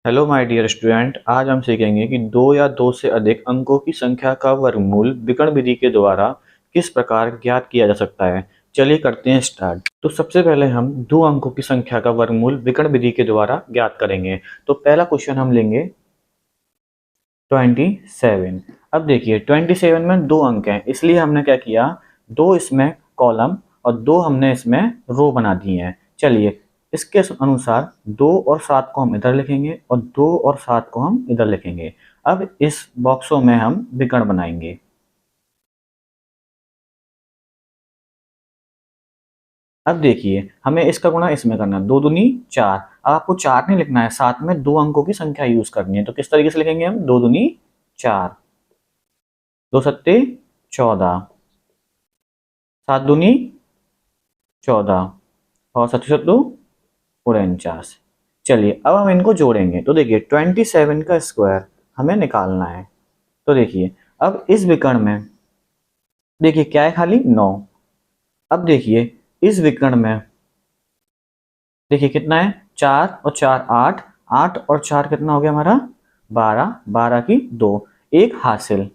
Hello my dear student, आज हम सीखेंगे कि दो या दो से अधिक अंकों की संख्या का वर्गमूल विकर्ण विधि के द्वारा किस प्रकार ज्ञात किया जा सकता है। चलिए करते हैं स्टार्ट। तो सबसे पहले हम दो अंकों की संख्या का वर्गमूल विकर्ण विधि के द्वारा ज्ञात करेंगे। तो पहला क्वेश्चन हम लेंगे 27। अब देखिए 27 में दो अंक हैं, इसलिए हमने क्या किया, दो इसमें कॉलम और दो हमने इसमें रो बना दिए हैं। चलिए इसके अनुसार 2 और 7 को हम इधर लिखेंगे और 2 और 7 को हम इधर लिखेंगे। अब इस बॉक्सों में हम विकर्ण बनाएंगे। अब देखिए हमें इसका गुणा इसमें करना है, 2 दूनी 4। अब आपको 4 नहीं लिखना है, साथ में दो अंकों की संख्या यूज करनी है। तो किस तरीके से लिखेंगे हम, 2 दूनी 4, 2 सत्ते 14, 7 दूनी 14 और सत्तू सत्तू 49। चलिए अब हम इनको जोड़ेंगे। तो देखिए 27 का स्क्वायर हमें निकालना है। तो देखिए अब इस विकर्ण में देखिए क्या है, खाली 9। अब देखिए इस विकर्ण में देखिए कितना है, 4 और 4 8, 8 और 4 कितना हो गया हमारा, 12, 12 की 2, एक हासिल।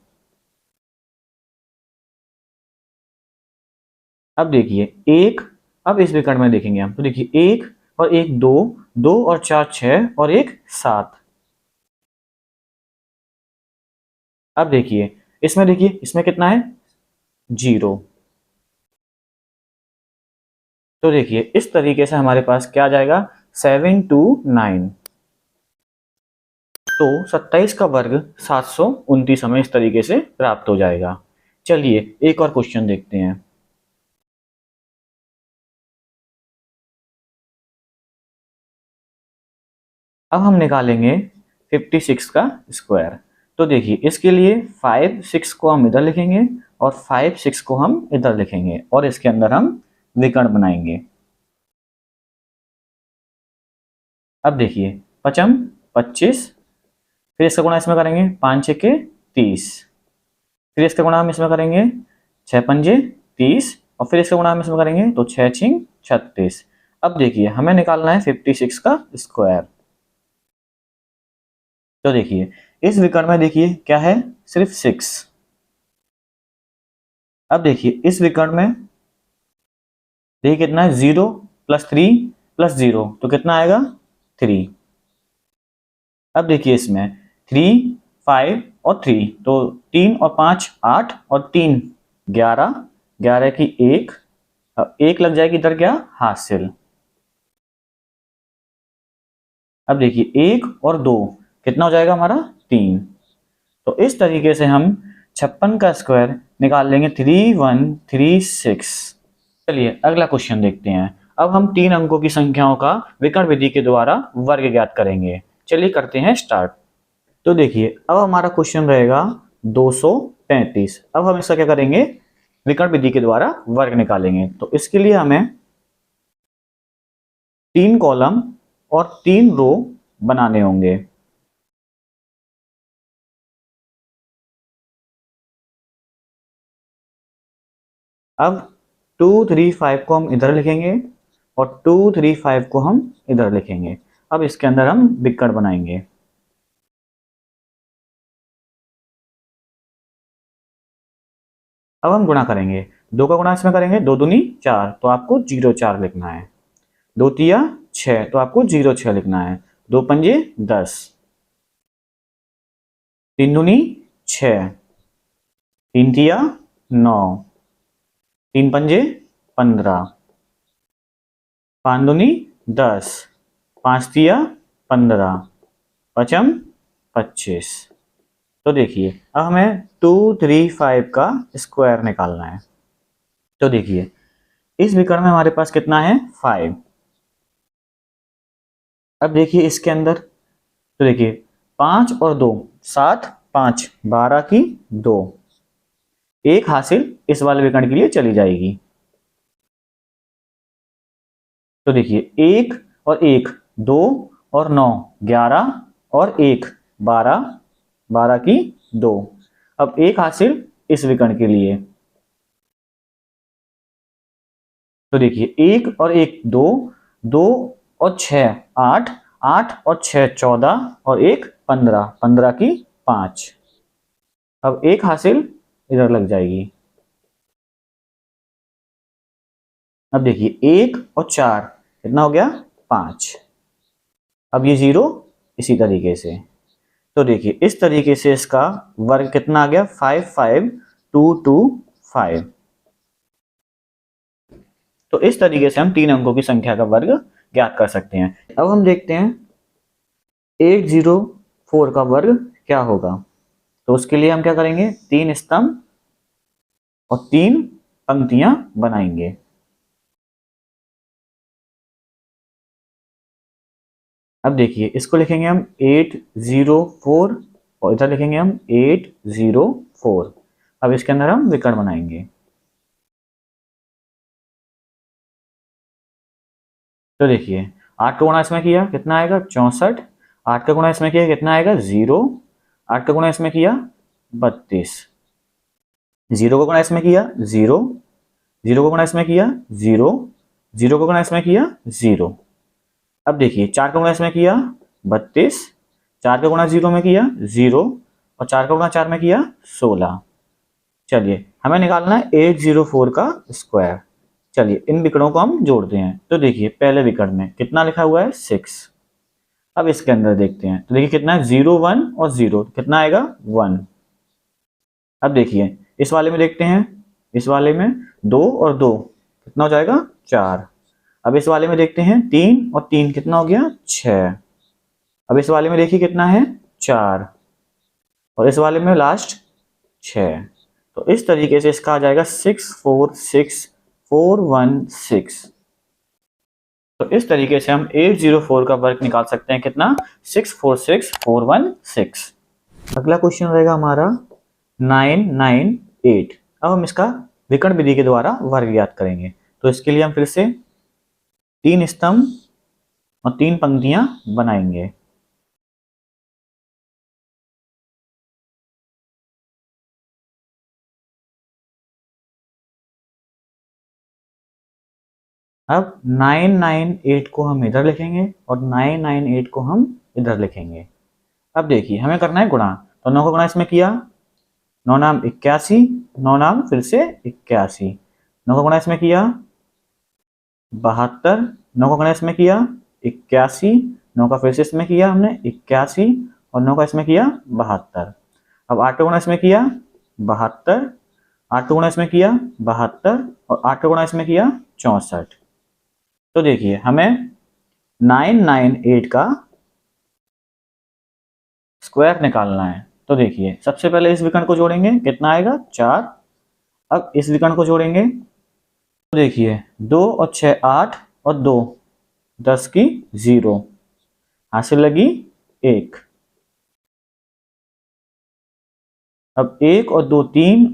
अब देखिए एक, अब इस विकर्ण में देखेंगे हम, तो देखिए एक और एक 2, 2 और 4 6 और एक 7। अब देखिए इसमें, देखिए इसमें कितना है, 0। तो देखिए इस तरीके से हमारे पास क्या आ जाएगा, 729। तो 27 का वर्ग 729 हमें इस तरीके से प्राप्त हो जाएगा। चलिए एक और क्वेश्चन देखते हैं। अब हम निकालेंगे 56 का स्क्वायर। तो देखिए इसके लिए 5 6 को हम इधर लिखेंगे और 5 6 को हम इधर लिखेंगे और इसके अंदर हम विकर्ण बनाएंगे। अब देखिए 55 25, फिर इसका गुणा इसमें करेंगे, 5 6 के 30, फिर इसका गुणा हम इसमें करेंगे 6 पंजे 30 और फिर इसका गुणा हम इसमें करेंगे तो 6 छिंग 36। अब देखिए हमें निकालना है 56 का स्क्वायर। तो देखिए इस विकर्ण में देखिए क्या है, सिर्फ 6। अब देखिए इस विकर्ण में देखिए कितना है, 0 प्लस 3 प्लस 0 तो कितना आएगा, 3। अब देखिए इसमें 3 5 और 3, तो 3 और 5 8 और 3 11, 11 की 1, अब 1 लग जाएगी इधर क्या, हासिल। अब देखिए 1 और 2 कितना हो जाएगा हमारा, 3। तो इस तरीके से हम 56 का स्क्वायर निकाल लेंगे, 3136। चलिए अगला क्वेश्चन देखते हैं। अब हम तीन अंकों की संख्याओं का विकर्ण विधि के द्वारा वर्ग ज्ञात करेंगे। चलिए करते हैं स्टार्ट। तो देखिए अब हमारा क्वेश्चन रहेगा 235। अब हम इसका क्या करेंगे, विकर्ण विधि के द्वारा वर्ग निकालेंगे। तो इसके लिए हमें 3 कॉलम और 3 रो बनाने होंगे। अब 2 3 5 को हम इधर लिखेंगे और 2 3 5 को हम इधर लिखेंगे। अब इसके अंदर हम विकर्ण बनाएंगे। अब हम गुणा करेंगे, 2 का गुणा इसमें करेंगे, 2 दूनी 4 तो आपको 0 4 लिखना है, 2 तिया 6 तो आपको 0 6 लिखना है, 2 पंजे 10, 3 दूनी 6, 3 तिया 9, 3 पंजे 15, 5 दूनी 10, 5 तिया 15, पचम 25। तो देखिए अब हमें 2 3 5 का स्क्वायर निकालना है। तो देखिए इस विकर्ण में हमारे पास कितना है, 5। अब देखिए इसके अंदर, तो देखिए 5 और 2 7, 5 12 की 2, एक हासिल इस वाले विकर्ण के लिए चली जाएगी। तो देखिए 1 और 1 2 और 9 11 और 1 12, 12 की 2, अब एक हासिल इस विकर्ण के लिए। तो देखिए 1 और 1 2, 2 और 6 8, 8 और 6 14 और 1 15, 15 की 5। अब 1 हासिल इधर लग जाएगी। अब देखिए 1 और 4 कितना हो गया 5। अब ये 0 इसी तरीके से। तो देखिए इस तरीके से इसका वर्ग कितना आ गया 5 5 2 2 5। तो इस तरीके से हम 3 अंकों की संख्या का वर्ग ज्ञात कर सकते हैं। अब हम देखते हैं 804 का वर्ग क्या होगा। तो उसके लिए हम क्या करेंगे, 3 स्तंभ और 3 पंक्तियां बनाएंगे। अब देखिए इसको लिखेंगे हम 804 और इधर लिखेंगे हम 804। अब इसके अंदर हम विकर्ण बनाएंगे। तो देखिए 8 का गुणा इसमें किया कितना आएगा 64। 8 का गुणा इसमें किया कितना आएगा 0। 8 का गुणा इसमें किया 32। 0 का गुणा इसमें किया 0। 0 का गुणा इसमें किया 0। 0 का गुणा इसमें किया 0। अब देखिए 4 का गुणा इसमें किया 32। 4 का गुणा 0 में किया 0 और 4 का गुणा 4 में किया 16। चलिए हमें निकालना है 804 का स्क्वायर। चलिए इन विकर्णों को हम जोड़ते हैं। तो देखिए पहले विकर्ण में कितना लिखा हुआ है 6। अब इसके अंदर देखते हैं तो देखिए कितना है 0 1 और 0 कितना आएगा 1। अब देखिए इस वाले में देखते हैं, इस वाले में 2 और 2 कितना हो जाएगा 4। अब इस वाले में देखते हैं 3 और 3 कितना हो गया 6। अब इस वाले में देखिए कितना है 4 और इस वाले में लास्ट 6। तो इस तरीके से इसका आ जाएगा 646416। तो इस तरीके से हम 804 का वर्ग निकाल सकते हैं कितना 646416। अगला क्वेश्चन रहेगा हमारा 998। अब हम इसका विकर्ण विधि के द्वारा वर्ग ज्ञात करेंगे। तो इसके लिए हम फिर से 3 स्तंभ और 3 पंक्तियां बनाएंगे। अब 998 को हम इधर लिखेंगे और 998 को हम इधर लिखेंगे। अब देखिए हमें करना है गुणा। तो 9 का गुणा इसमें किया 9 नाम 81, 9 नाम फिर से 81। 9 का गुणा इसमें किया 72। 9 का गुणा इसमें किया 81। 9 का फिर से इसमें किया हमने 81 और 9 का इसमें किया 72। अब 8 का गुणा इसमें किया 72। 8 का गुणा इसमें किया 72 और 8 का गुणा इसमें किया 64। तो देखिए हमें 998 का स्क्वायर निकालना है। तो देखिए सबसे पहले इस विकर्ण को जोड़ेंगे कितना आएगा 4। अब इस विकर्ण को जोड़ेंगे तो देखिए 2 और 6 8 और 2 10 की 0 हासिल लगी 1। अब 1 और 2 3,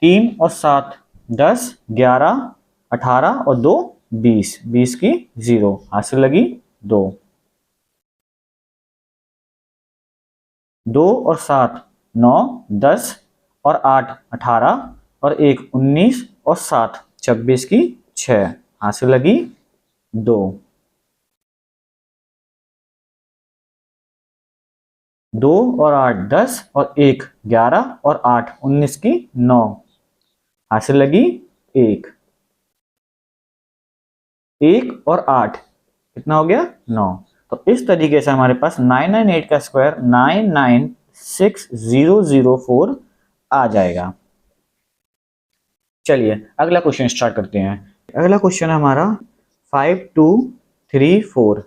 3 और 7 10 11 18 और 2 20, 20 की 0 हासिल लगी 2। 2 और 7 9 10 और 8 18 और 1 19 और 7 26 की 6 हासिल लगी 2। 2 और 8 10 और 1 11 और 8 19 की 9 हासिल लगी 1। 1 और 8 कितना हो गया 9। तो इस तरीके से हमारे पास 998 का स्क्वायर 996004 आ जाएगा। चलिए अगला क्वेश्चन स्टार्ट करते हैं। अगला क्वेश्चन है हमारा 5234।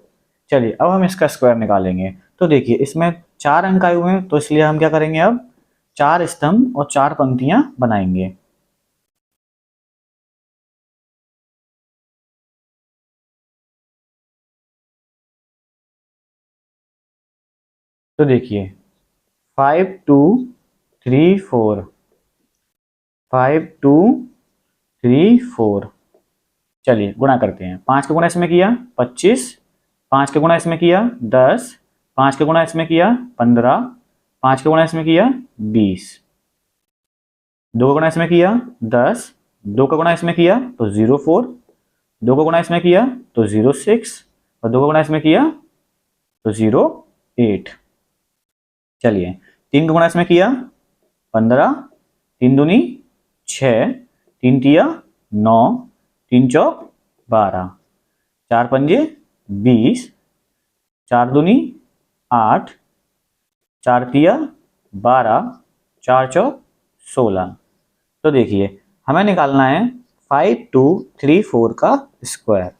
चलिए अब हम इसका स्क्वायर निकालेंगे। तो देखिए इसमें 4 अंक आए हुए हैं तो इसलिए हम क्या करेंगे, अब 4 स्तंभ और 4 पंक्तियां बनाएंगे। तो देखिए 5234 5234। चलिए गुणा करते हैं। 5 का गुणा इसमें किया 25। 5 का गुणा इसमें किया 10। 5 का गुणा इसमें किया 15। 5 का गुणा इसमें किया 20। 2 का गुणा इसमें किया 10। 2 का गुणा इसमें किया तो 04। 2 का गुणा इसमें किया तो 06 और 2 का गुणा इसमें किया तो 0 8। चलिए 3 का गुणा इसमें किया 15, 3 दूनी 6, 3 तिया 9, 3 चौक 12, 4 पंजे 20, 4 दूनी 8, 4 तिया 12, 4 चौक 16। तो देखिए हमें निकालना है 5234 का स्क्वायर।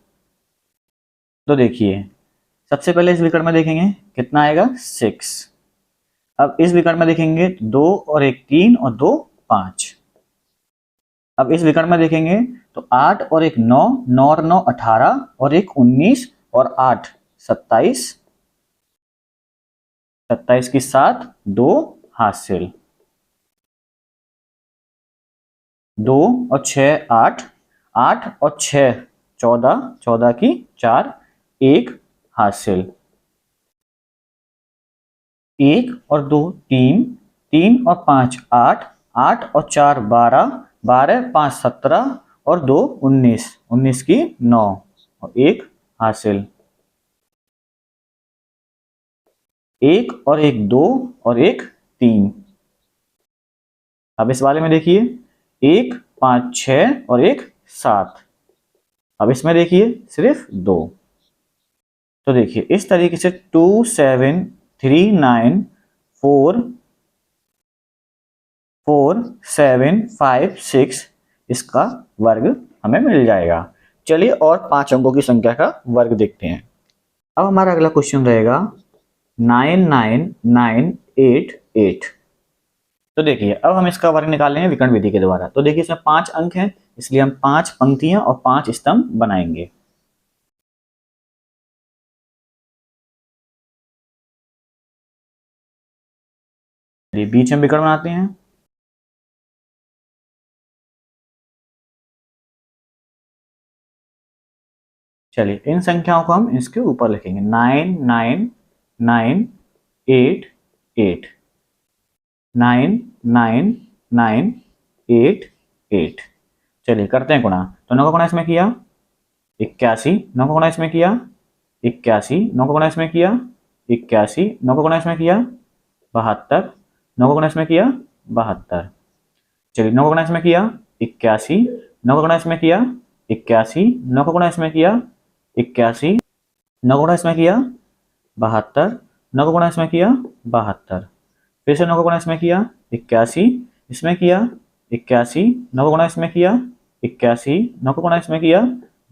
तो देखिए सबसे पहले इस विकर्ण में देखेंगे कितना आएगा 6। अब इस विकर्ण में देखेंगे 2 और 1 3 और 2 5। अब इस विकर्ण में देखेंगे तो 8 और 1 9, 9 और 9 18 और 1 19 और 8 27, 27 की 7, 2 हासिल, 2 और 6 8, 8 और 6 14, 14 की 4, 1 हासिल, 1 और 2 3, 3 और 5 8, 8 और 4 12, 12 5 17 और 2 19, 19 की 9 और 1 हासिल, 1 और 1 2 और 1 3। अब इस वाले में देखिए 1 5 6 और 1 7। अब इसमें देखिए सिर्फ 2। तो देखिए इस तरीके से 2 7 3 9 4 4 7 5 6 इसका वर्ग हमें मिल जाएगा। चलिए और 5 अंकों की संख्या का वर्ग देखते हैं। अब हमारा अगला क्वेश्चन रहेगा 9 9 9 8 8। तो देखिए अब हम इसका वर्ग निकालेंगे विकर्ण विधि के द्वारा। तो देखिए इसमें 5 अंक हैं, इसलिए हम 5 पंक्तियां और 5 स्तंभ बनाएंगे। बीच में विकर्ण बनाते हैं। चलिए इन संख्याओं को हम इसके ऊपर लिखेंगे 9 9 9 8 8, 9 9 9 8 8। चलिए करते हैं गुणा। तो 9 का गुणा इसमें किया 81, 9 का गुणा इसमें किया 81, 9 का गुणा इसमें किया 81, 9 का गुणा इसमें किया 72, 9 का गुणा इसमें किया 72। चलिए 9 का गुणा इसमें किया 81, 9 का गुणा इसमें किया 81, 9 का गुणा इसमें किया 81, 9 का गुणा इसमें किया 72, 9 का गुणा इसमें किया 72। फिर से 9 का गुणा इसमें किया 81, इसमें किया 81, 9 का गुणा इसमें किया 81, 9 का गुणा इसमें किया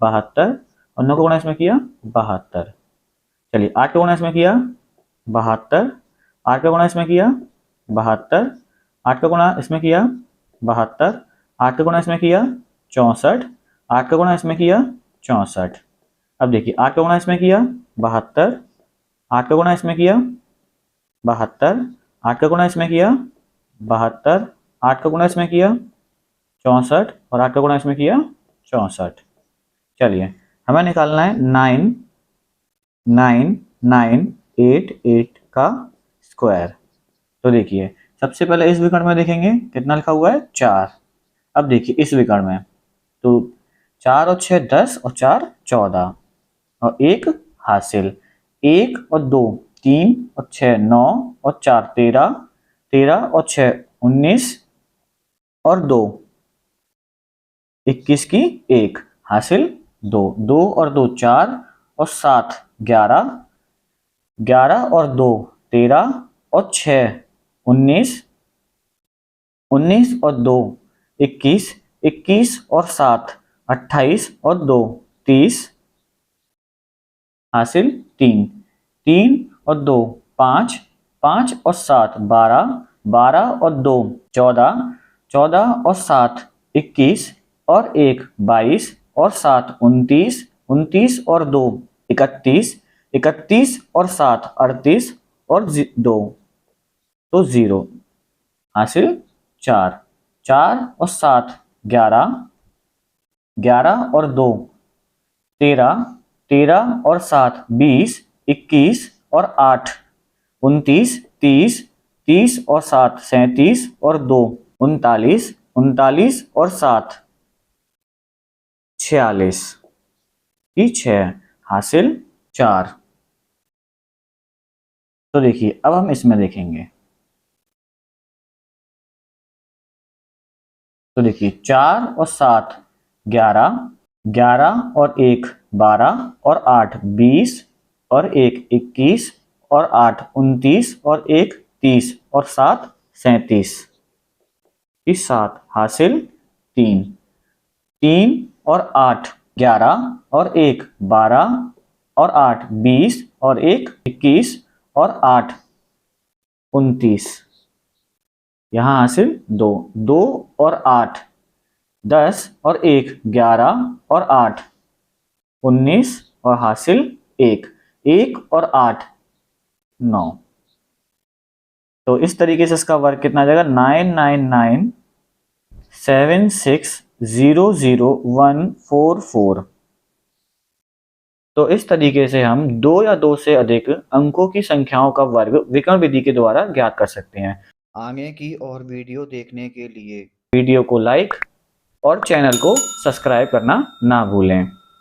72 और 9 का गुणा इसमें किया 72। चलिए 8 का गुणा इसमें किया 72, 8 का गुणा इसमें किया 72, 8 का गुणा इसमें किया 72, 8 का गुणा इसमें किया 64, 8 का गुणा इसमें किया 64। अब देखिए 8 का गुणा इसमें किया 72, 8 का गुणा इसमें किया 72, 8 का गुणा इसमें किया 72, 8 का गुणा इसमें किया 64 और 8 का गुणा इसमें किया 64। चलिए हमें निकालना है 9 9 9 8 8 का स्क्वायर। तो देखिए सबसे पहले इस विकर्ण में देखेंगे कितना लिखा हुआ है 4। अब देखिए इस विकर्ण में तो 4 और 6 10 और 4 14 और 1 हासिल, 1 और 2 3 और 6 9 और 4 13, 13 और 6 19 और 2 21 की 1 हासिल 2, 2 और 2 4 और 7 11, 11 और 2 13 और 6 19, 19 और 2 21, 21 और 7 28 और 2 30 हासिल 3, 3 और 2 5, 5 और 7 12, 12 और 2 14, 14 और 7 21 और 1 22 और 7 29, 29 और 2 31, 31 और 7 38 और 2 तो 0 हासिल 4, 4 और 7 11, 11 और 2 13, 13 और 7 20, 21 और 8 29, 30, 30 और 7 37 और 2 39, 39 और 7 46 की 6 हासिल 4। तो देखिए अब हम इसमें देखेंगे। तो देखिए 4 और 7 11, 11 और 1 12 और 8 20 और 1 21 और 8 29 और 1 30 और 7 37। इस 7 हासिल 3, 3 और 8 11 और 1 12 और 8 20 और 1 21 और 8 29। यहाँ हासिल 2, 2 और 8 10 और 1 11 और 8 19 और हासिल 1, 1 और 8 9। तो इस तरीके से इसका वर्ग कितना आ जाएगा 99976000144। तो इस तरीके से हम 2 या 2 से अधिक अंकों की संख्याओं का वर्ग विकर्ण विधि के द्वारा ज्ञात कर सकते हैं। आगे की और वीडियो देखने के लिए वीडियो को लाइक और चैनल को सब्सक्राइब करना ना भूलें।